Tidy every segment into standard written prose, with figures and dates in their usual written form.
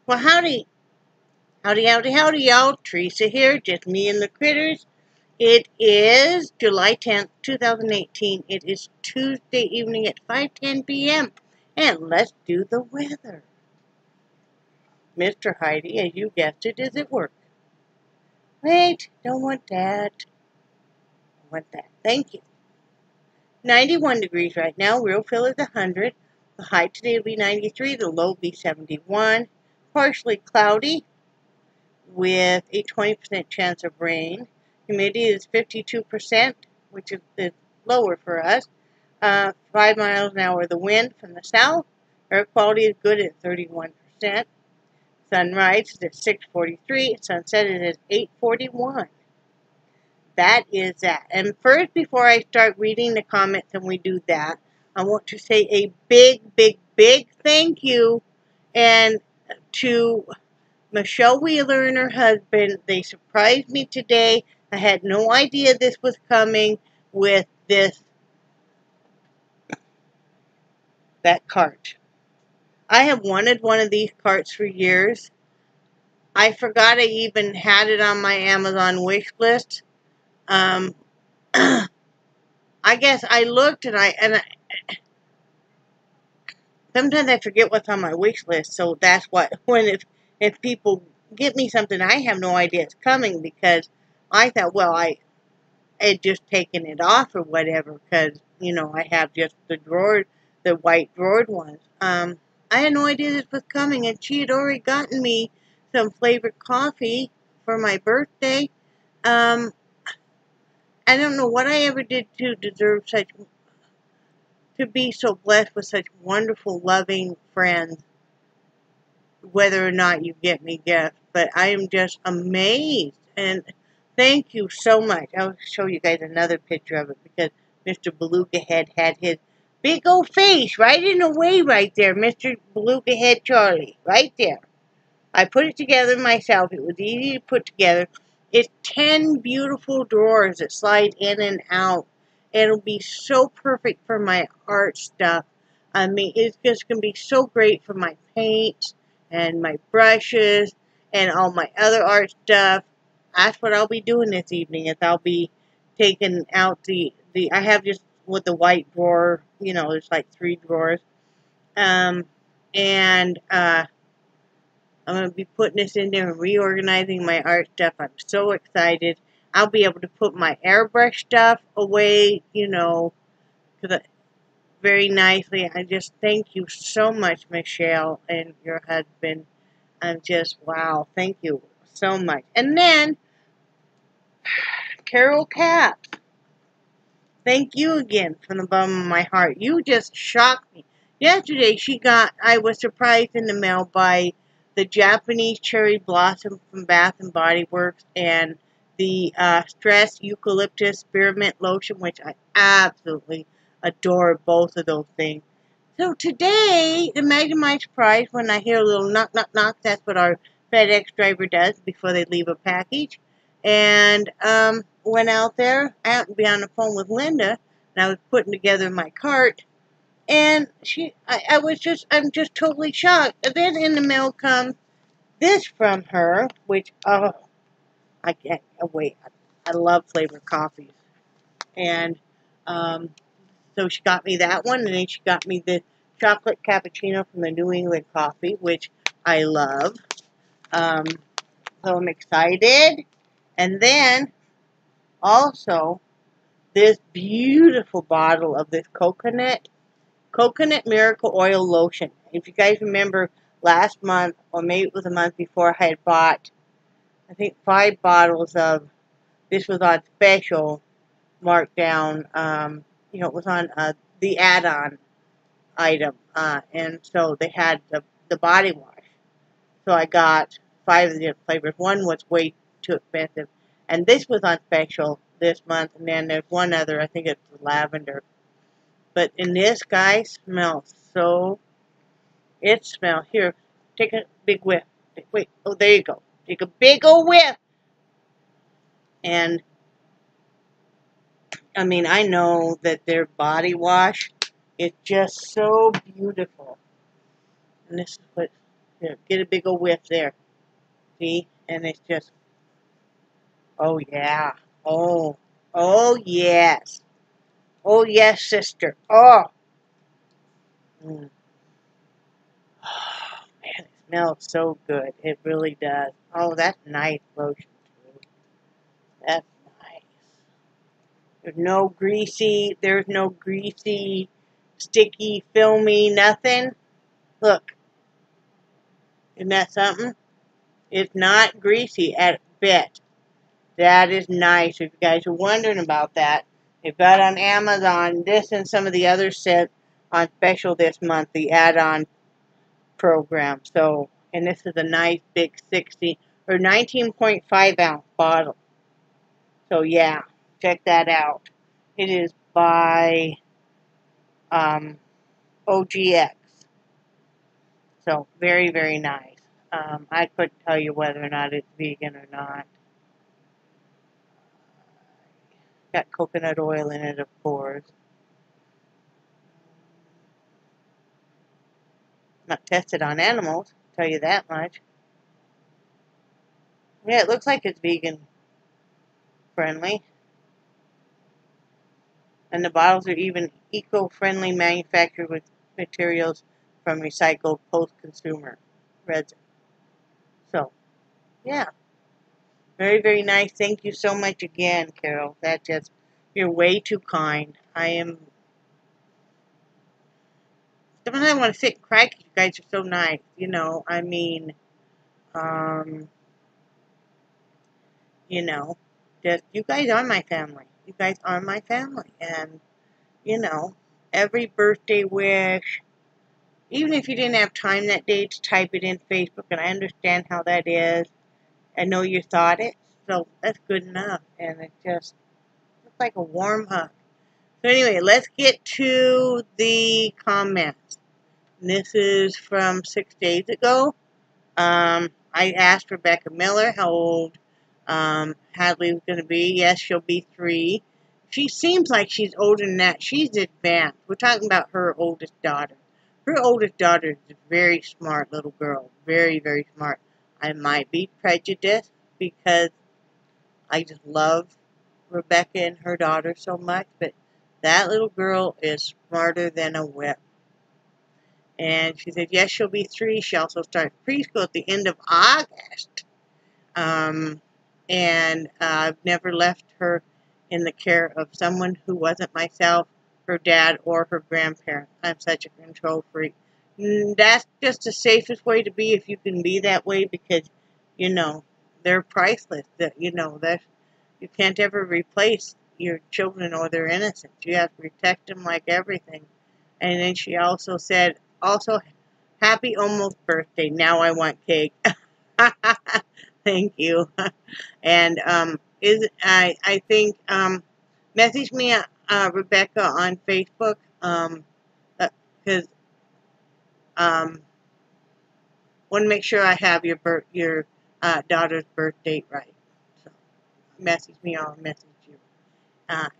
Well, howdy. Howdy, howdy, howdy, y'all. Teresa here, just me and the critters. It is July 10th, 2018. It is Tuesday evening at 5:10 p.m. And let's do the weather. Mr. Heidi, as you guessed it, is at work. Wait, don't want that. I want that. Thank you. 91 degrees right now. Real feel is 100. The high today will be 93. The low will be 71. Partially cloudy with a 20% chance of rain. Humidity is 52%, which is lower for us. 5 miles an hour the wind from the south. Air quality is good at 31%. Sunrise is at 6:43. Sunset is at 8:41. That is that. And first, before I start reading the comments and we do that, I want to say a big, big, big thank you and to Michelle Wheeler and her husband. They surprised me today. I had no idea this was coming with that cart. I have wanted one of these carts for years. I forgot I even had it on my Amazon wish list. I guess I looked and I sometimes I forget what's on my wish list. So that's what if people get me something, I have no idea it's coming because I thought, well, I had just taken it off or whatever because I have just the white drawered ones. I had no idea this was coming, and she had already gotten me some flavored coffee for my birthday. I don't know what I ever did to deserve to be so blessed with such wonderful, loving friends, whether or not you get me gifts. But I am just amazed, and thank you so much. I'll show you guys another picture of it because Mr. Beluga Head had his big old face right in the way right there, Mr. Beluga Head Charlie, right there. I put it together myself. It was easy to put together. It's 10 beautiful drawers that slide in and out. It'll be so perfect for my art stuff. I mean, it's just going to be so great for my paints and my brushes and all my other art stuff. That's what I'll be doing this evening. Is I'll be taking out I have just with the white drawer, there's like 3 drawers. And I'm going to be putting this in there and reorganizing my art stuff. I'm so excited. I'll be able to put my airbrush stuff away, very nicely. I just thank you so much, Michelle, and your husband. I'm just, wow, thank you so much. And then, Carol Caps, thank you again from the bottom of my heart. You just shocked me. Yesterday, I was surprised in the mail by the Japanese cherry blossom from Bath and Body Works and the Stress Eucalyptus Spearmint Lotion, which I absolutely adore both of those things. So today, imagine my surprise when I hear a little knock, knock, knock. That's what our FedEx driver does before they leave a package. And went out there. I happened to be on the phone with Linda, and I was putting together my cart. And I'm just totally shocked. And then in the mail comes this from her, which, I can't wait. I love flavored coffees. And so she got me that one, and then she got me the chocolate cappuccino from the New England Coffee, which I love. So I'm excited. And then also this beautiful bottle of this coconut miracle oil lotion. If you guys remember last month, or maybe it was a month before, I had bought, I think, 5 bottles of, this was on special, marked down, it was on the add-on item, and so they had the body wash. So I got 5 of the different flavors. One was way too expensive, and this was on special this month, and then there's one other, I think it's lavender. But in this, guys, it smells, here, take a big whiff. Wait, oh, there you go. Take a big old whiff. And, I mean, I know that their body wash is just so beautiful. And this is what Here, get a big old whiff there. See? And it's just, oh yeah. Oh, oh yes. Oh yes, sister. Oh. Mm. Oh, man, it smells so good. It really does. Oh, that's nice lotion too. That's nice. There's no greasy, sticky, filmy, nothing. Look, isn't that something? It's not greasy at bit. That is nice. If you guys are wondering about that, they've got on Amazon this and some of the others set on special this month, the add-on program. So, and this is a nice big 60 or 19.5 ounce bottle. So yeah, check that out. It is by OGX. So very, very nice. I couldn't tell you whether or not it's vegan or not. Got coconut oil in it, of course. Not tested on animals, I'll tell you that much. Yeah, it looks like it's vegan friendly. And the bottles are even eco-friendly, manufactured with materials from recycled post-consumer resin. So, yeah. Very, very nice. Thank you so much again, Carol. You're way too kind. Sometimes I want to sit and cry because you guys are so nice. You know, I mean, um, you know, just, you guys are my family. You guys are my family. And, you know, every birthday wish, even if you didn't have time that day to type it in Facebook, and I understand how that is, I know you thought it, so that's good enough. And it just, it's like a warm hug. So anyway, let's get to the comments. This is from 6 days ago. I asked Rebecca Miller how old Hadley was going to be. Yes, she'll be 3. She seems like she's older than that. She's advanced. We're talking about her oldest daughter. Her oldest daughter is a very smart little girl. Very, very smart. I might be prejudiced because I just love Rebecca and her daughter so much, but that little girl is smarter than a whip. And she said, yes, she'll be 3. She also starts preschool at the end of August. And I've never left her in the care of someone who wasn't myself, her dad, or her grandparents. I'm such a control freak. That's just the safest way to be if you can be that way because, you know, they're priceless. You know, you can't ever replace your children or their innocence. You have to protect them like everything. And then she also said, also, happy almost birthday. Now I want cake. Thank you. And I think message me Rebecca on Facebook because want to make sure I have your daughter's birth date right. So message me, I'll message you.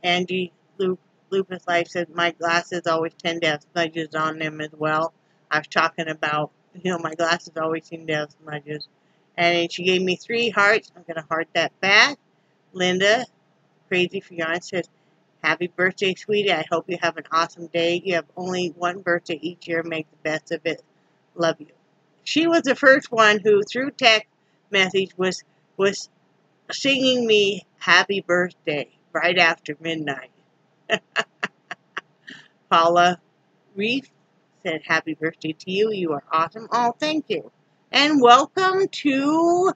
Angie Lupus Life says my glasses always tend to have smudges on them as well. I was talking about, you know, my glasses always seem to have smudges. And then she gave me 3 hearts. I'm going to heart that back. Linda, Crazy Fiance, says, happy birthday, sweetie. I hope you have an awesome day. You have only one birthday each year. Make the best of it. Love you. She was the first one who, through text message, was singing me happy birthday right after midnight. Paula Reef said, happy birthday to you. You are awesome. Oh, thank you. And welcome to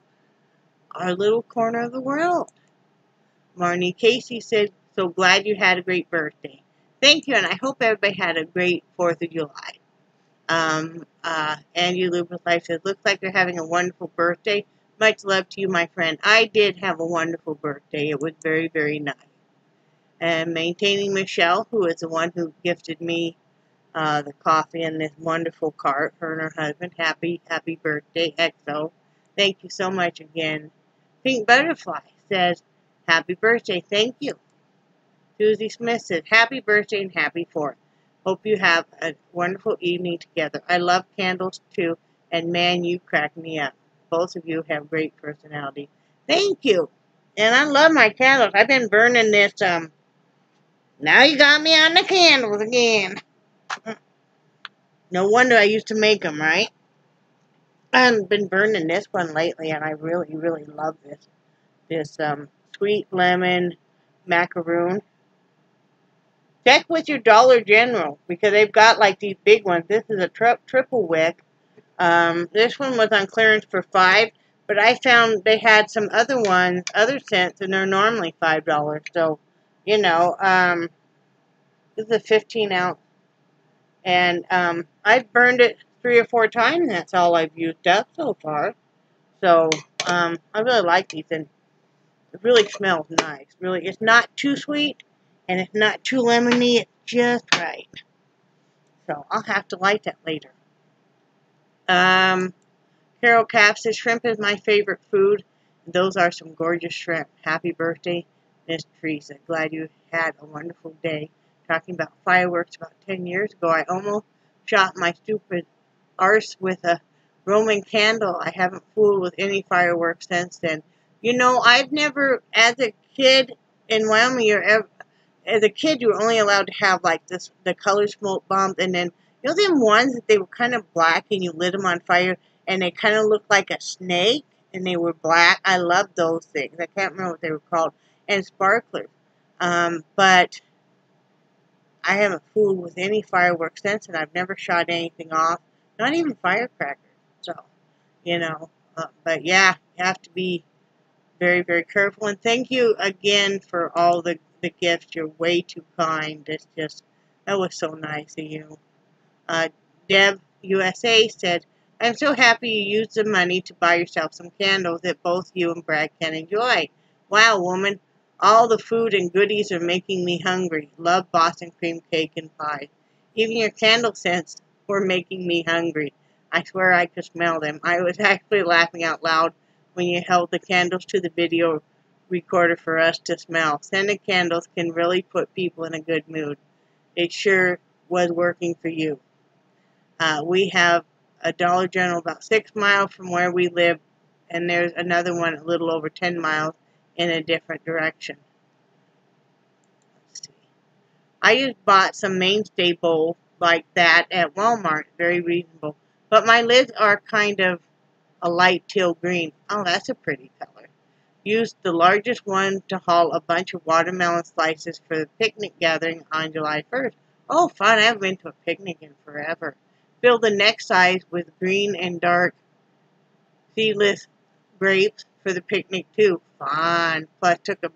our little corner of the world. Marnie Casey said, so glad you had a great birthday. Thank you, and I hope everybody had a great 4th of July. Andy Lupus Life says, looks like you're having a wonderful birthday. Much love to you, my friend. I did have a wonderful birthday. It was very, very nice. And Maintaining Michelle, who is the one who gifted me the coffee and this wonderful cart, her and her husband. Happy birthday, XO. Thank you so much again. Pink Butterfly says, happy birthday, thank you. Susie Smith says, happy birthday and happy 4th. Hope you have a wonderful evening together. I love candles too. And man, you crack me up. Both of you have great personality. Thank you. And I love my candles. I've been burning this, now you got me on the candles again. No wonder I used to make them, right? I've been burning this one lately, and I really, really love this sweet lemon macaroon. Check with your Dollar General, because they've got like these big ones. This is a triple wick. This one was on clearance for $5, but I found they had some other ones, other scents, and they're normally $5. So, you know, this is a 15 ounce, and I've burned it 3 or 4 times. That's all I've used up so far. So, I really like these, and it really smells nice. Really, it's not too sweet, and it's not too lemony. It's just right. So, I'll have to light that later. Carol Cap says, shrimp is my favorite food. Those are some gorgeous shrimp. Happy birthday, Miss Teresa. Glad you had a wonderful day. Talking about fireworks, about 10 years ago, I almost shot my stupid arse with a Roman candle. I haven't fooled with any fireworks since then. You know, I've never, as a kid in Wyoming, as a kid, you were only allowed to have like the color smoke bombs, and then, you know, them ones that they were kind of black and you lit them on fire and they kind of looked like a snake and they were black. I loved those things. I can't remember what they were called. And sparklers. But I haven't fooled with any fireworks since, and I've never shot anything off. Not even firecrackers. So, you know. But yeah, you have to be very, very careful. And thank you again for all the gifts. You're way too kind. It's just, that was so nice of you. Deb USA said, I'm so happy you used the money to buy yourself some candles that both you and Brad can enjoy. Wow, woman. All the food and goodies are making me hungry. Love Boston cream cake and pie. Even your candle scents were making me hungry. I swear I could smell them. I was actually laughing out loud when you held the candles to the video recorder for us to smell. Scented candles can really put people in a good mood. It sure was working for you. We have a Dollar General about 6 miles from where we live, and there's another one a little over 10 miles in a different direction. Let's see. I just bought some mainstay bowl like that at Walmart. Very reasonable. But my lids are kind of a light teal green. Oh, that's a pretty color. Used the largest one to haul a bunch of watermelon slices for the picnic gathering on July 1st. Oh, fun. I haven't been to a picnic in forever. Filled the next size with green and dark seedless grapes for the picnic too. Fun. Plus took a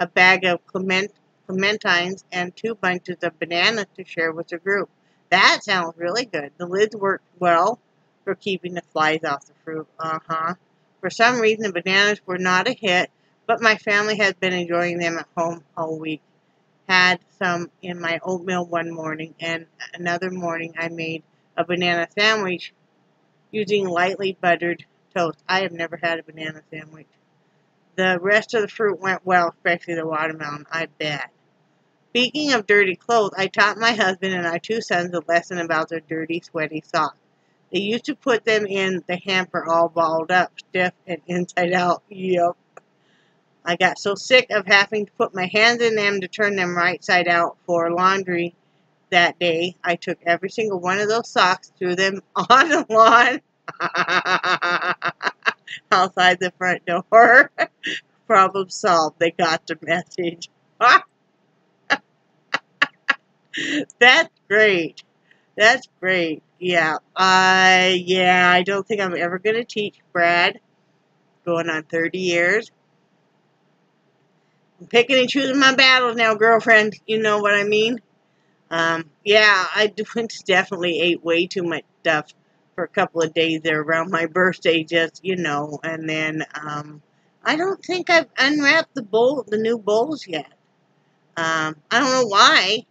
bag of clementines and 2 bunches of bananas to share with the group. That sounds really good. The lids work well for keeping the flies off the fruit. For some reason, the bananas were not a hit, but my family has been enjoying them at home all week. Had some in my oatmeal one morning, and another morning I made a banana sandwich using lightly buttered toast. I have never had a banana sandwich. The rest of the fruit went well, especially the watermelon, I bet. Speaking of dirty clothes, I taught my husband and our 2 sons a lesson about their dirty, sweaty socks. They used to put them in the hamper all balled up, stiff and inside out. Yep. I got so sick of having to put my hands in them to turn them right side out for laundry that day, I took every single one of those socks, threw them on the lawn outside the front door. Problem solved. They got the message. That's great. That's great. Yeah. I don't think I'm ever going to teach Brad. Going on 30 years. I'm picking and choosing my battles now, girlfriend. You know what I mean? I definitely ate way too much stuff for a couple of days there around my birthday, just, you know, and then, I don't think I've unwrapped the new bowls yet. I don't know why.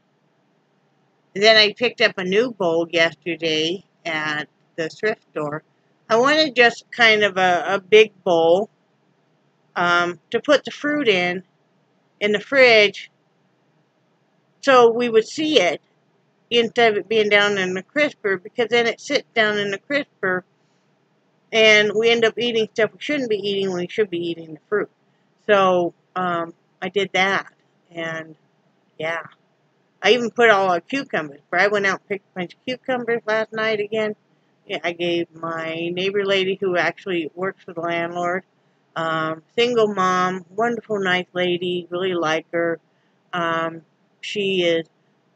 And then I picked up a new bowl yesterday at the thrift store. I wanted just kind of a big bowl, to put the fruit in the fridge so we would see it, instead of it being down in the crisper, because then it sits down in the crisper And we end up eating stuff we shouldn't be eating when we should be eating the fruit. So I did that, and yeah. I even put all our cucumbers. I went out and picked a bunch of cucumbers last night again. Yeah, I gave my neighbor lady who actually works for the landlord, single mom, wonderful, nice lady, really like her. She is,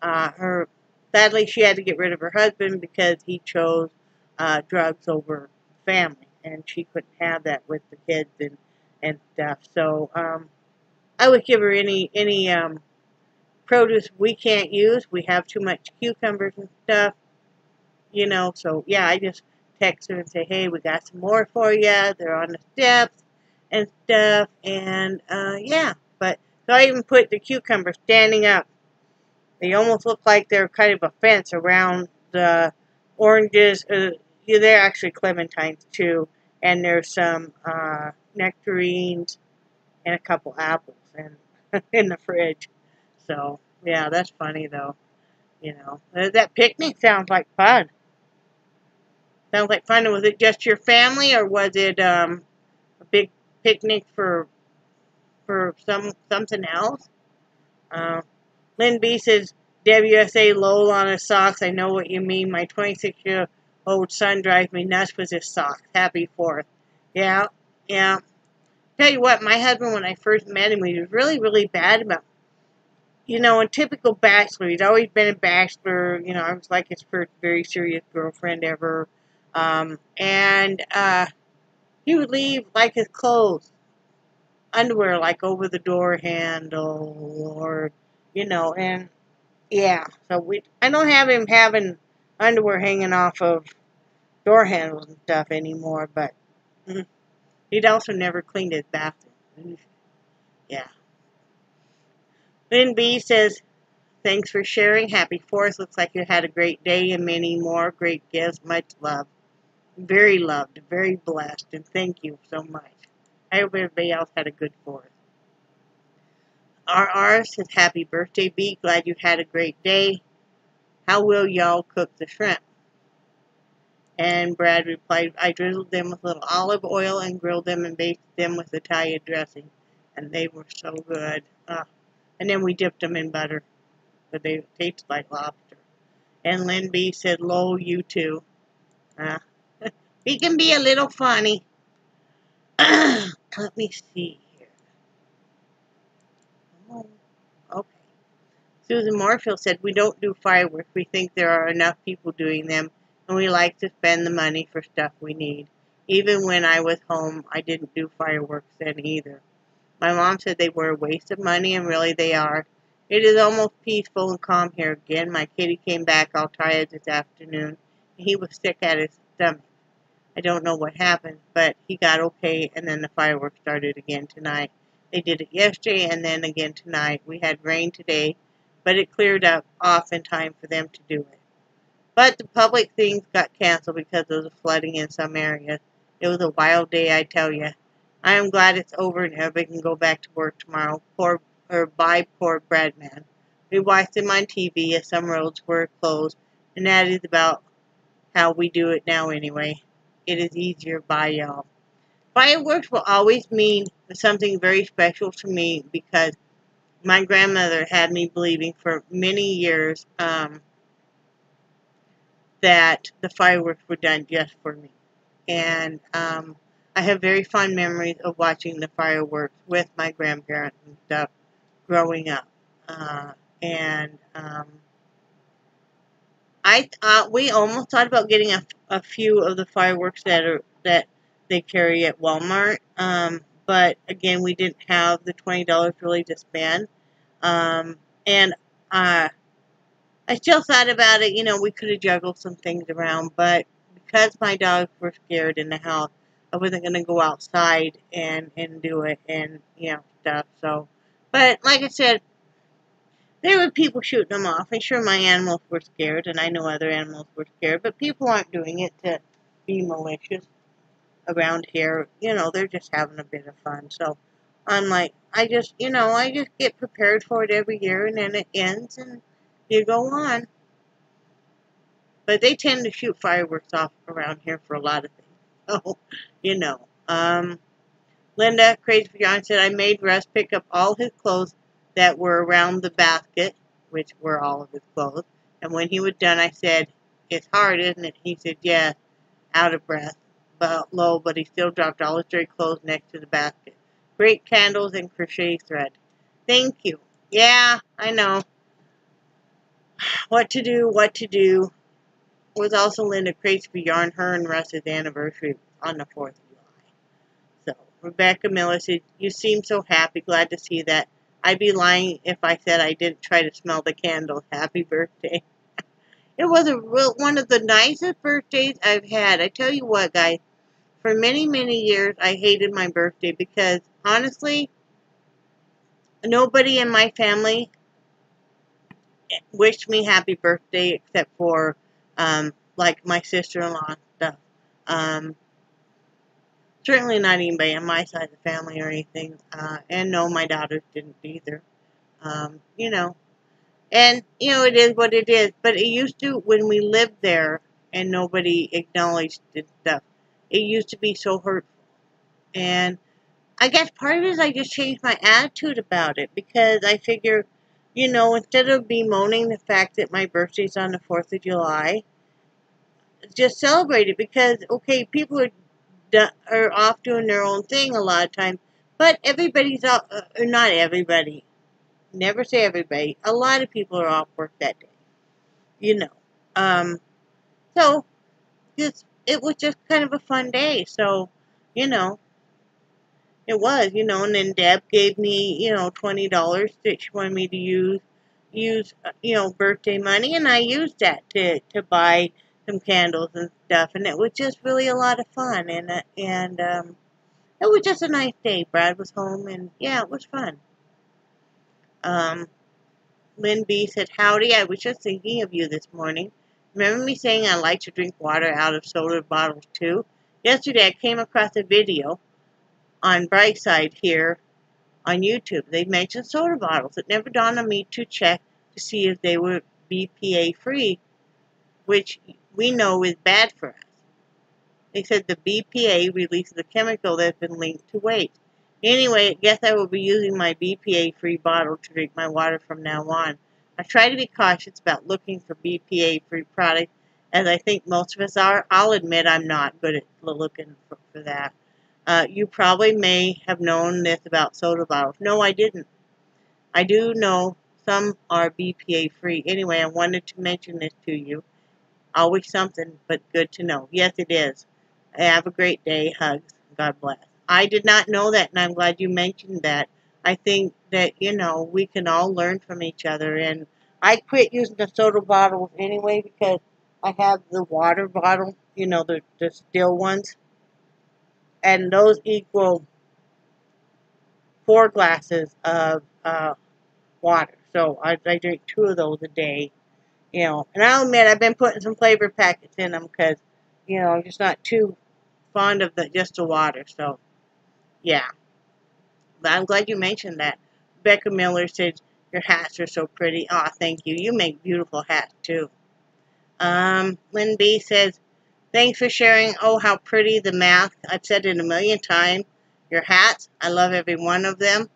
sadly she had to get rid of her husband because he chose drugs over family, and she couldn't have that with the kids and stuff. So I would give her any produce we can't use. We have too much cucumbers and stuff, so yeah, I just text her and say, hey, we got some more for you. They're on the steps and stuff, and yeah. But so I even put the cucumbers standing up. They almost look like they're kind of a fence around the oranges. Yeah, they're actually clementines too, and there's some nectarines and a couple apples in the fridge. So yeah, that's funny though. That picnic sounds like fun. Sounds like fun. Was it just your family, or was it a big picnic for something else? Uh, Lynn B says, WSA Lowell on his socks. I know what you mean. My 26-year-old son drives me nuts with his socks. Happy 4th. Yeah, yeah. Tell you what, my husband, when I first met him, he was really, really bad about, a typical bachelor. He'd always been a bachelor. I was like his first very serious girlfriend ever. And he would leave like his clothes, underwear, like over the door handle, or, and yeah. So I don't have him having underwear hanging off of door handles and stuff anymore, but he'd also never cleaned his bathroom. Yeah. Lynn B says, thanks for sharing. Happy 4th. Looks like you had a great day and many more great gifts. Much love. Very loved, very blessed, and thank you so much. I hope everybody else had a good 4th. RR says, happy birthday, B. Glad you had a great day. How will y'all cook the shrimp? And Brad replied, I drizzled them with a little olive oil and grilled them and basted them with Italian dressing. And they were so good. And then we dipped them in butter. But they tasted like lobster. And Lynn B said, lol, you too. He can be a little funny. Let me see here. Oh, okay. Susan Moorfield said, we don't do fireworks. We think there are enough people doing them, and we like to spend the money for stuff we need. Even when I was home, I didn't do fireworks then either. My mom said they were a waste of money, and really they are. It is almost peaceful and calm here again. My kitty came back all tired this afternoon, and he was sick at his stomach. I don't know what happened, but he got okay, and then the fireworks started again tonight. They did it yesterday and then again tonight. We had rain today, but it cleared up off in time for them to do it. But the public things got canceled because of the flooding in some areas. It was a wild day, I tell you. I am glad it's over and everybody can go back to work tomorrow. Bye, poor Bradman. We watched him on TV as some roads were closed, and that is about how we do it now anyway. It is easier by y'all. Fireworks will always mean something very special to me because my grandmother had me believing for many years that the fireworks were done just for me. And I have very fond memories of watching the fireworks with my grandparents and stuff growing up. And we almost thought about getting a few of the fireworks that they carry at Walmart. But again, we didn't have the $20 really to spend. And I still thought about it. We could have juggled some things around, but because my dogs were scared in the house, I wasn't going to go outside and do it and stuff. So, but like I said, there were people shooting them off. I'm sure my animals were scared, and I know other animals were scared, but people aren't doing it to be malicious around here. They're just having a bit of fun. So I'm like, I just get prepared for it every year, and then it ends, and you go on. But they tend to shoot fireworks off around here for a lot of things. So, you know. Linda, Crazy for Yarn, said, I made Russ pick up all his clothes that were around the basket, which were all of his clothes. And when he was done, I said, it's hard, isn't it? He said, yeah, out of breath, but low, but he still dropped all his dirty clothes next to the basket. Great candles and crochet thread. Thank you. Yeah, I know. What to do, what to do. Was also Linda Crazy for Yarn, her and Russ's anniversary on the 4th of July. So, Rebecca Miller said, you seem so happy. Glad to see that. I'd be lying if I said I didn't try to smell the candles. Happy birthday. It was one of the nicest birthdays I've had. I tell you what, guys. For many, many years, I hated my birthday because, honestly, nobody in my family wished me happy birthday except for, like, my sister-in-law and stuff. Certainly not anybody on my side of the family or anything. And no, my daughters didn't either. You know. And, you know, it is what it is. But it used to, when we lived there and nobody acknowledged it stuff, it used to be so hurtful. And I guess part of it is I just changed my attitude about it because I figure, you know, instead of bemoaning the fact that my birthday's on the 4th of July, just celebrate it because, okay, people are off doing their own thing a lot of times, but everybody's off, or not everybody, never say everybody, a lot of people are off work that day, you know. So, it was just kind of a fun day, so, you know. It was, you know, and then Deb gave me, you know, $20 that she wanted me to use, you know, birthday money, and I used that to buy some candles and stuff, and it was just really a lot of fun, and it was just a nice day. Brad was home, and yeah, it was fun. Lynn B said, howdy, I was just thinking of you this morning. Remember me saying I like to drink water out of soda bottles too? Yesterday I came across a video on Brightside here on YouTube. They mentioned soda bottles. It never dawned on me to check to see if they were BPA free, which we know is bad for us. They said the BPA releases a chemical that's been linked to waste. Anyway, I guess I will be using my BPA free bottle to drink my water from now on. I try to be cautious about looking for BPA free products, as I think most of us are. I'll admit I'm not good at looking for that. You probably may have known this about soda bottles. No, I didn't. I do know some are BPA free. Anyway, I wanted to mention this to you. Always something, but good to know. Yes, it is. Have a great day. Hugs. God bless. I did not know that, and I'm glad you mentioned that. I think that, you know, we can all learn from each other, and I quit using the soda bottles anyway because I have the water bottle, you know, the still ones, and those equal 4 glasses of water. So I drink 2 of those a day, you know. And I'll admit I've been putting some flavor packets in them because, you know, I'm just not too fond of just the water. So, yeah. But I'm glad you mentioned that. Becca Miller said, your hats are so pretty. Aw, thank you. You make beautiful hats, too. Lynn B says, thanks for sharing. Oh, how pretty the mask. I've said it a million times. Your hats, I love every one of them.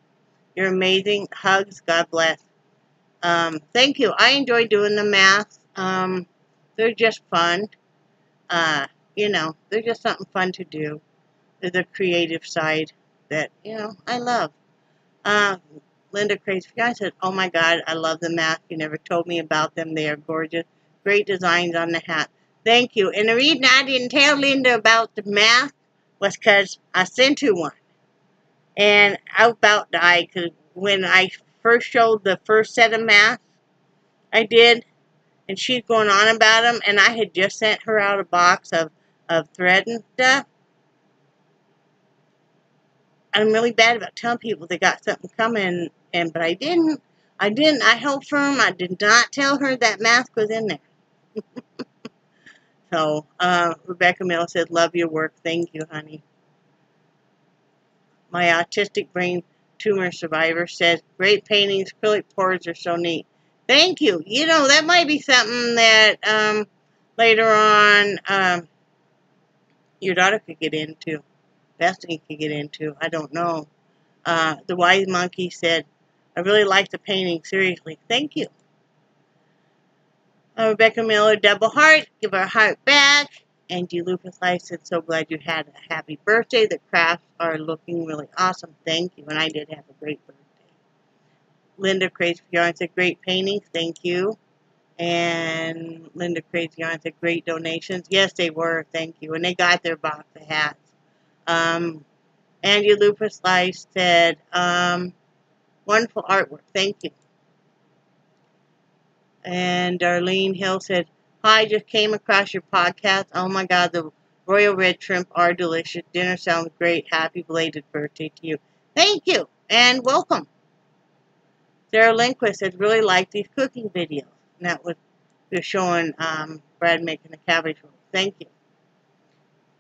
You're amazing. Hugs. God bless. Thank you. I enjoy doing the masks. They're just fun. You know, they're just something fun to do. They're the creative side that, you know, I love. Linda Crazy Guy said, oh my God, I love the mask. You never told me about them. They are gorgeous. Great designs on the hat. Thank you. And the reason I didn't tell Linda about the mask was because I sent her one. And I about died because when I first showed the first set of masks I did, and she's going on about them, and I had just sent her out a box of thread and stuff. I'm really bad about telling people they got something coming, but I didn't. I held firm. I did not tell her that mask was in there. So, Rebecca Mill said, love your work. Thank you, honey. My autistic brain tumor survivor says, great paintings. Acrylic pours are so neat. Thank you. You know, that might be something that later on, Your daughter could get into. Destiny could get into. I don't know. The wise monkey said, I really like the painting. Seriously. Thank you. Rebecca Miller, double heart. Give her a heart back. Angie Lucas Life said, so glad you had a happy birthday. The crafts are looking really awesome. Thank you. And I did have a great birthday. Linda Crazy Yarn said, great paintings. Thank you. And Linda Crazy Yarn said, great donations. Yes, they were. Thank you. And they got their box of hats. Angie Lupus Life said, wonderful artwork. Thank you. And Darlene Hill said, hi, just came across your podcast. Oh my God, the royal red shrimp are delicious. Dinner sounds great. Happy belated birthday to you. Thank you, and welcome. Sarah Lindquist said, really like these cooking videos. And that was showing Brad making the cabbage roll. Thank you.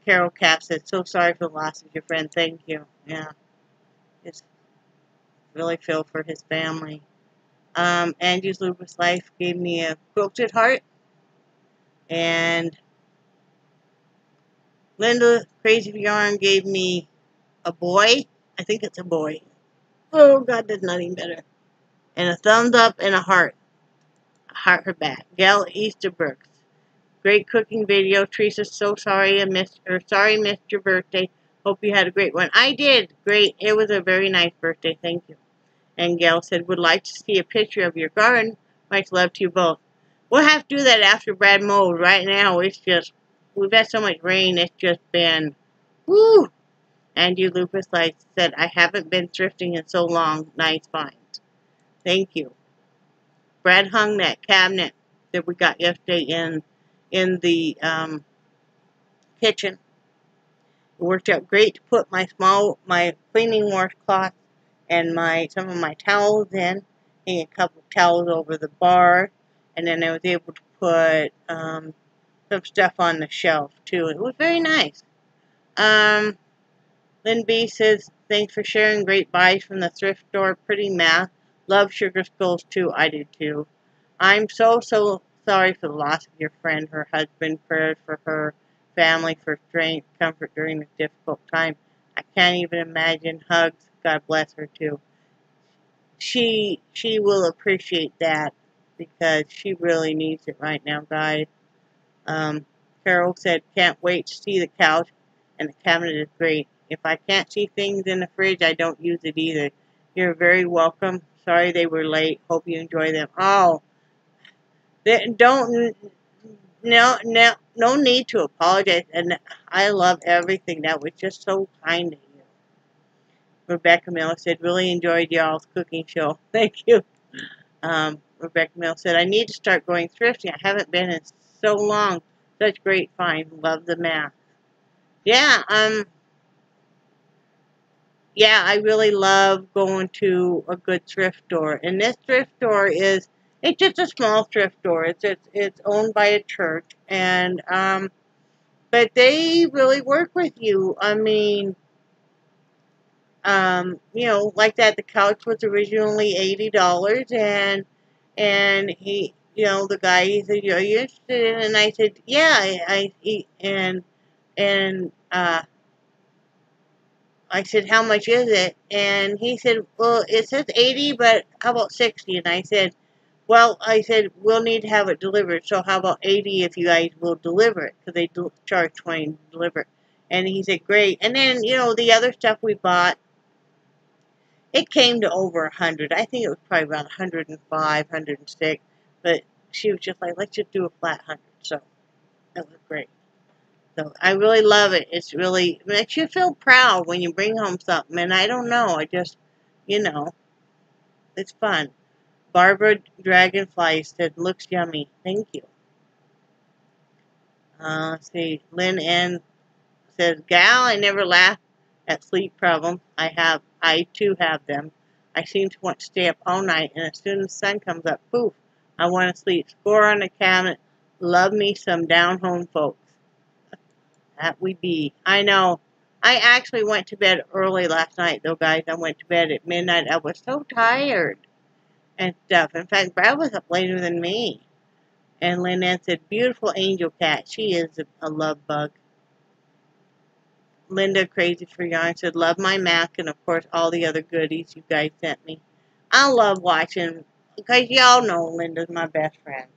Carol Cap said, so sorry for the loss of your friend. Thank you. Yeah, just really feel for his family. Angie's Lupus Life gave me a quilted heart. And Linda Crazy Yarn gave me a boy. I think it's a boy. Oh, God, that's not even better. And a thumbs up and a heart. A heart her back. Gail Easterbrooks. Great cooking video. Teresa, so sorry I missed your birthday. Hope you had a great one. I did. Great. It was a very nice birthday. Thank you. And Gail said, would like to see a picture of your garden. Much love to you both. We'll have to do that after Brad mows. Right now, it's just, we've had so much rain. It's just been, whoo. Angie Lucas Light said, I haven't been thrifting in so long. Nice finds. Thank you. Brad hung that cabinet that we got yesterday in the kitchen. It worked out great to put my cleaning washcloth and some of my towels in. Hang a couple of towels over the bar, and then I was able to put some stuff on the shelf too. It was very nice. Lynn B says, thanks for sharing great buys from the thrift store. Pretty math. Love sugar skulls too. I do too. I'm so sorry for the loss of your friend, her husband. Prayers for her family for strength, comfort during this difficult time. I can't even imagine. Hugs. God bless her too. She will appreciate that because she really needs it right now, guys. Carol said, can't wait to see the couch, and the cabinet is great. If I can't see things in the fridge, I don't use it either. You're very welcome. Sorry they were late. Hope you enjoy them. Oh, don't, no need to apologize. And I love everything. That was just so kind of you. Rebecca Miller said, really enjoyed y'all's cooking show. Thank you. Rebecca Miller said, I need to start going thrifting. I haven't been in so long. Such great finds. Love the math. Yeah, yeah, I really love going to a good thrift store. And this thrift store it's just a small thrift store. It's owned by a church, and but they really work with you. I mean, like that. The couch was originally $80, and he, the guy, he said, "Are you interested in it?" And I said, "Yeah." And I said, how much is it? And he said, well, it says 80, but how about 60? And I said, well, we'll need to have it delivered. So how about 80 if you guys will deliver it? Because they charge 20 to deliver it. And he said, great. And then, the other stuff we bought, it came to over 100. I think it was probably around 105, 106. But she was just like, let's just do a flat 100. So that was great. So I really love it. It makes you feel proud when you bring home something. And I don't know. I just, it's fun. Barbara Dragonfly said, looks yummy. Thank you. Let's see. Lynn N says, gal, I never laugh at sleep problems. I too have them. I seem to want to stay up all night, and as soon as the sun comes up, poof, I want to sleep. Score on the cabinet. Love me some down-home folks. That we be. I know. I actually went to bed early last night, though, guys. I went to bed at midnight. I was so tired and stuff. In fact, Brad was up later than me. And Lynette said, beautiful angel cat. She is a love bug. Linda Crazy for Yarn said, love my Mac and of course all the other goodies you guys sent me. I love watching, because y'all know Linda's my best friend.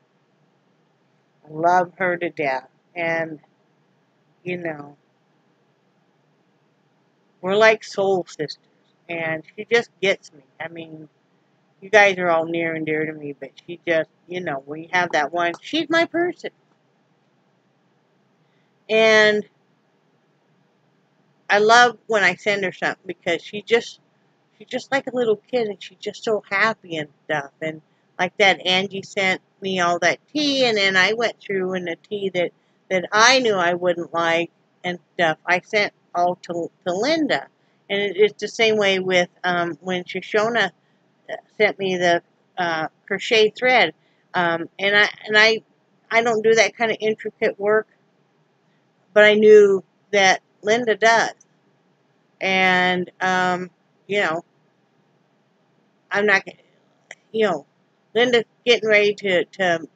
I love her to death. And, you know, we're like soul sisters. And she just gets me. I mean, you guys are all near and dear to me, but she just, you know, when you have that one, she's my person. And I love when I send her something because she's just like a little kid and she's just so happy and stuff. And like that, Angie sent me all that tea, and then I went through and the tea that I knew I wouldn't like and stuff, I sent all to Linda. And it's the same way with when Shoshona sent me the crochet thread. And I don't do that kind of intricate work, but I knew that Linda does. And, you know, I'm not, you know, Linda's getting ready to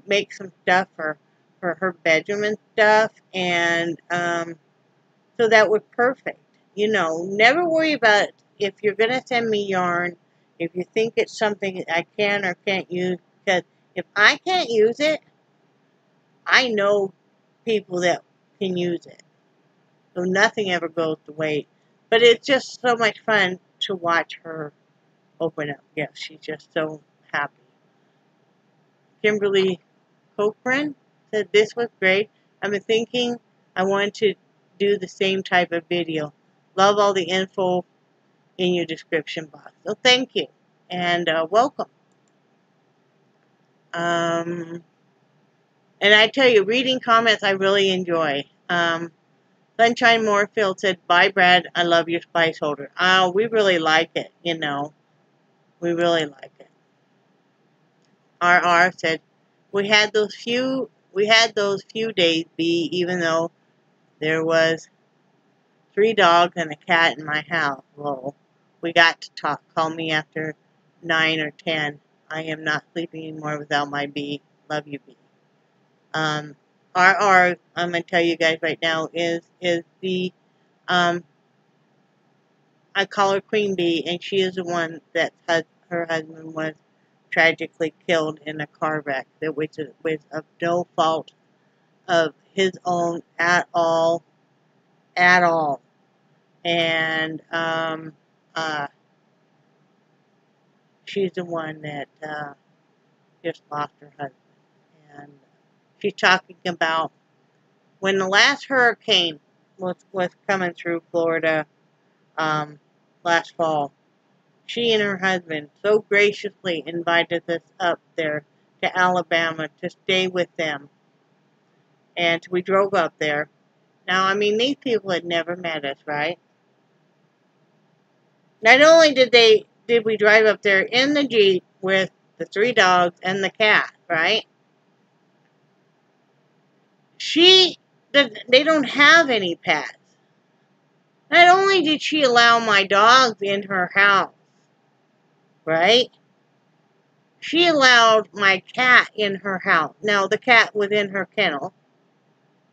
make some stuff for her bedroom and stuff. And so that was perfect. You know, never worry about if you're going to send me yarn, if you think it's something I can or can't use, because if I can't use it, I know people that can use it. So nothing ever goes to waste. But it's just so much fun to watch her open up. Yes, she's just so happy. Kimberly Cochran said, this was great. I've been thinking I want to do the same type of video. Love all the info in your description box. So thank you. And welcome. And I tell you, reading comments I really enjoy. Sunshine Moorfield said, bye Brad, I love your spice holder. Oh, we really like it, you know. We really like it. RR said, we had those few days be, even though there was 3 dogs and a cat in my house. Well, we got to talk. Call me after 9 or 10. I am not sleeping anymore without my bee. Love you, bee. RR, I'm going to tell you guys right now, is the, I call her Queen Bee, and she is the one that her husband was tragically killed in a car wreck, which was of no fault of his own at all. And she's the one that just lost her husband. And she's talking about when the last hurricane was coming through Florida last fall. She and her husband so graciously invited us up there to Alabama to stay with them. And we drove up there. Now, I mean, these people had never met us, right? Not only did we drive up there in the Jeep with the 3 dogs and the cat, right? They don't have any pets. Not only did she allow my dogs in her house, right? She allowed my cat in her house. Now, the cat was in her kennel,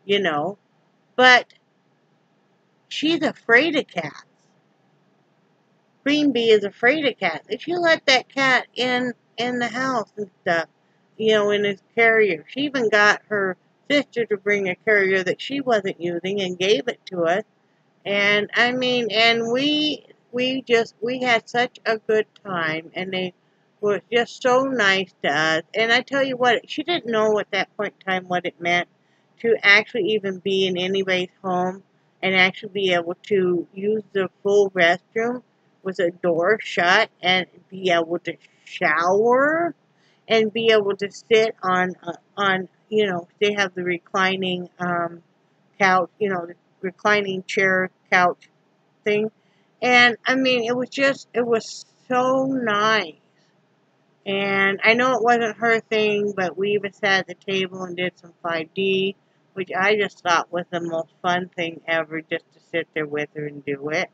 you know, but she's afraid of cats. Queen Bee is afraid of cats. If you let that cat in the house and stuff, you know, in his carrier. She even got her sister to bring a carrier that she wasn't using and gave it to us. And I mean, and we had such a good time, and they were just so nice to us. And I tell you what, she didn't know at that point in time what it meant to actually even be in anybody's home and actually be able to use the full restroom with a door shut and be able to shower and be able to sit on you know, they have the reclining couch, you know, the reclining chair couch thing. And I mean, it was so nice. And I know it wasn't her thing, but we even sat at the table and did some 5D, which I just thought was the most fun thing ever, just to sit there with her and do it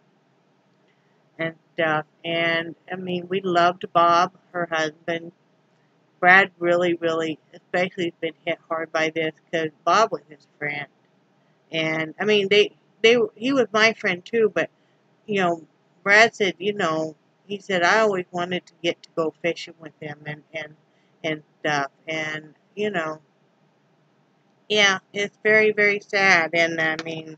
and stuff. And I mean, we loved Bob, her husband. Brad really, really, especially has been hit hard by this because Bob was his friend. And I mean, he was my friend too, but you know, Brad said, you know, he said I always wanted to get to go fishing with him and stuff, and you know, yeah, it's very very sad, and I mean,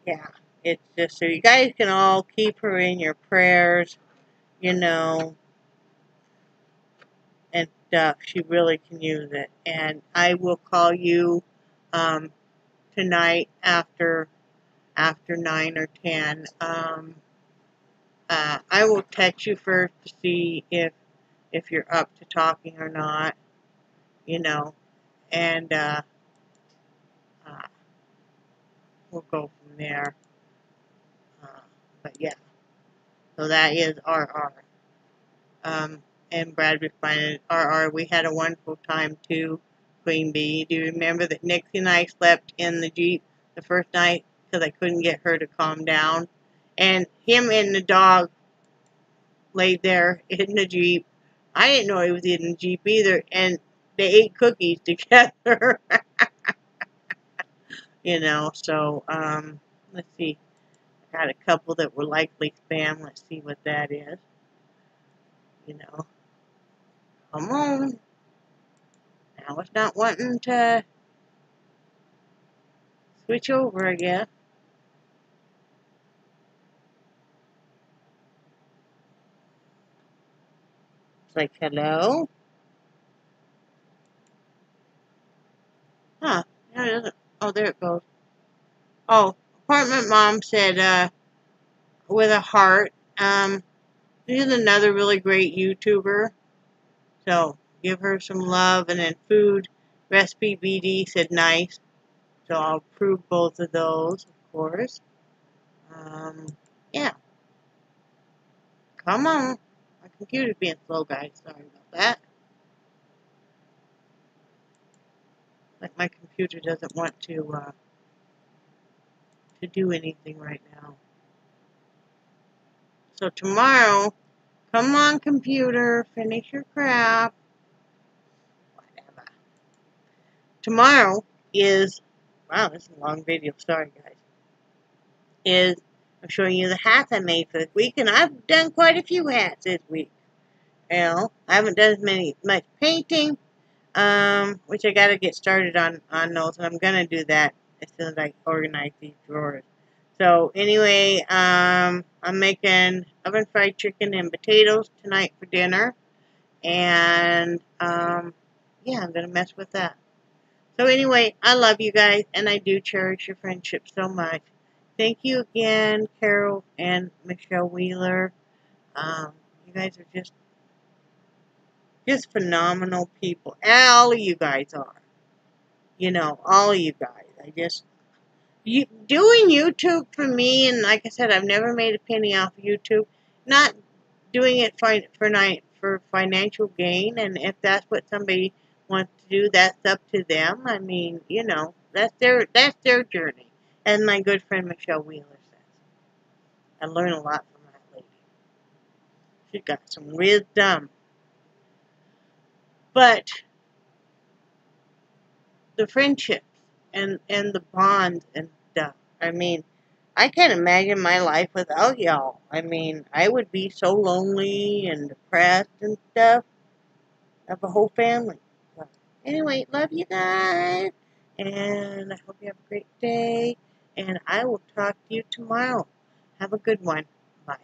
yeah, it's just so you guys can all keep her in your prayers, you know, and stuff. She really can use it, and I will call you tonight after 9 or 10. I will text you first to see if you're up to talking or not, you know, and uh, we'll go from there. Uh, but yeah, so that is RR. And Brad responded, RR, we had a wonderful time too, Queen Bee. Do you remember that Nixie and I slept in the Jeep the first night because I couldn't get her to calm down? And him and the dog laid there in the Jeep. I didn't know he was in the Jeep either, and they ate cookies together. You know, so, let's see. I got a couple that were likely spam. Let's see what that is. You know, come on. Now it's not wanting to switch over, I guess. It's like, hello? Huh. There it isn't. Oh, there it goes. Oh, apartment mom said, with a heart, this is another really great YouTuber. So, give her some love. And then food, recipe BD said nice. So, I'll approve both of those, of course. Yeah. Come on. My computer's being slow, guys. Sorry about that. Like my computer doesn't want to do anything right now. So tomorrow, come on, computer, finish your crap. Whatever. Tomorrow is, wow, this is a long video. Sorry, guys. I'm showing you the hats I made for this week, and I've done quite a few hats this week. You know, I haven't done much painting, which I got to get started on those, and I'm gonna do that as soon as I organize these drawers. So anyway, I'm making oven fried chicken and potatoes tonight for dinner, and yeah, I'm gonna mess with that. So anyway, I love you guys, and I do cherish your friendship so much. Thank you again, Carol and Michelle Wheeler. You guys are just phenomenal people. All of you guys are. You know, all of you guys. Doing YouTube for me, and like I said, I've never made a penny off of YouTube. Not doing it for financial gain, and if that's what somebody wants to do, that's up to them. I mean, you know, that's their journey. As my good friend Michelle Wheeler says, I learn a lot from that lady. She's got some wisdom. But the friendships and the bonds and stuff. I mean, I can't imagine my life without y'all. I mean, I would be so lonely and depressed and stuff. I have a whole family. So, anyway, love you guys. And I hope you have a great day. And I will talk to you tomorrow. Have a good one. Bye.